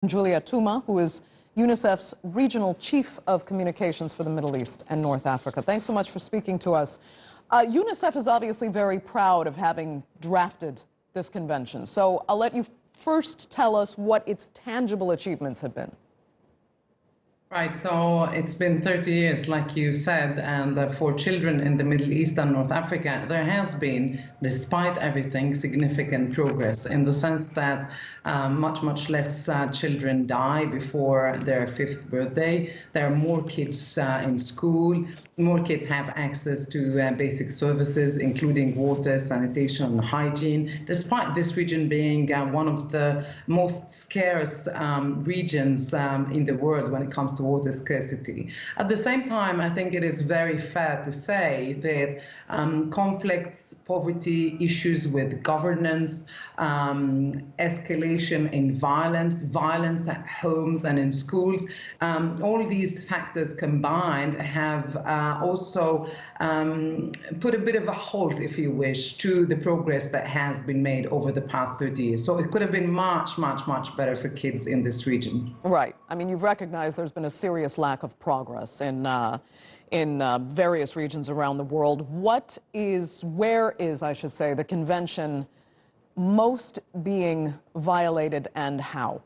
Juliette Touma, who is UNICEF's Regional Chief of Communications for the Middle East and North Africa. Thanks so much for speaking to us. UNICEF is obviously very proud of having drafted this convention. So I'll let you first tell us what its tangible achievements have been. Right, so it's been 30 years, like you said, and for children in the Middle East and North Africa, there has been, despite everything, significant progress in the sense that much less children die before their 5th birthday. There are more kids in school, more kids have access to basic services, including water, sanitation, and hygiene, despite this region being one of the most scarce regions in the world when it comes to water scarcity. At the same time, I think it is very fair to say that conflicts, poverty, issues with governance, escalation in violence at homes and in schools, all these factors combined have also put a bit of a halt, if you wish, to the progress that has been made over the past 30 years. So it could have been much better for kids in this region. Right. I mean, you've recognized there's been a serious lack of progress in various regions around the world. Where is, I should say, the convention most being violated and how?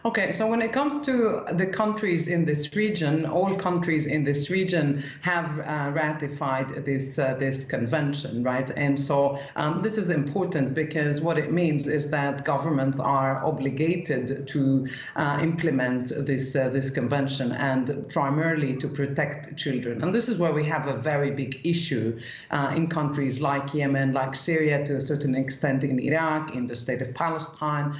Okay, so when it comes to the countries in this region, all countries in this region have ratified this convention, right? And so this is important because what it means is that governments are obligated to implement this convention and primarily to protect children. And this is where we have a very big issue in countries like Yemen, like Syria, to a certain extent in Iraq, in the state of Palestine,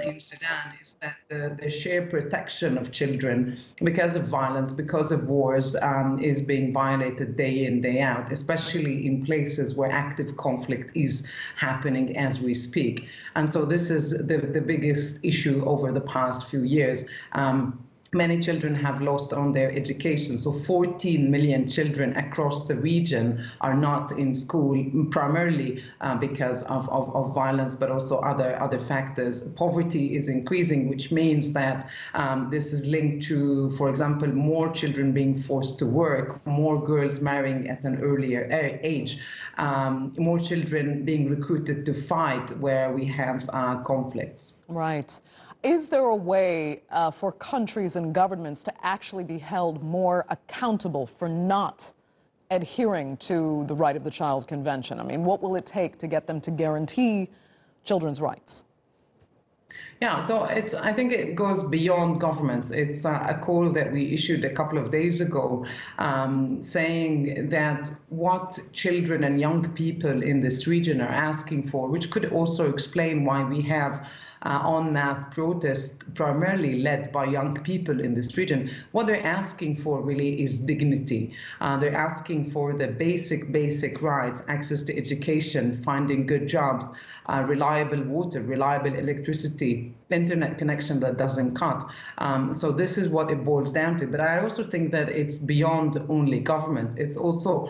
in Sudan, is that the shared protection of children because of violence, because of wars, is being violated day in, day out, especially in places where active conflict is happening as we speak. And so this is the biggest issue over the past few years. Many children have lost on their education. So 14 million children across the region are not in school, primarily because of violence, but also other factors. Poverty is increasing, which means that this is linked to, for example, more children being forced to work, more girls marrying at an earlier age, more children being recruited to fight where we have conflicts. Right. Is there a way for countries and governments to actually be held more accountable for not adhering to the Right of the Child Convention? I mean, what will it take to get them to guarantee children's rights? Yeah, so I think it goes beyond governments. It's a call that we issued a couple of days ago saying that what children and young people in this region are asking for, which could also explain why we have en masse protests primarily led by young people in this region. What they're asking for really is dignity. They're asking for the basic rights, access to education, finding good jobs, reliable water, reliable electricity, internet connection that doesn't cut. So this is what it boils down to. But I also think that it's beyond only government. It's also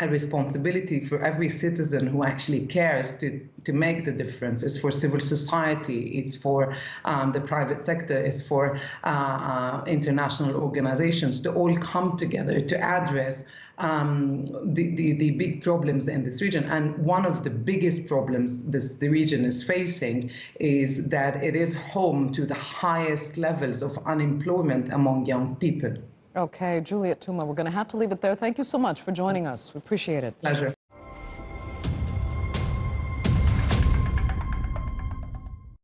a responsibility for every citizen who actually cares to make the difference. It's for civil society, it's for the private sector, it's for international organizations to all come together to address the big problems in this region. And one of the biggest problems the region is facing is that it is home to the highest levels of unemployment among young people. Okay, Juliette Touma, we're going to have to leave it there. Thank you so much for joining us. We appreciate it. Pleasure.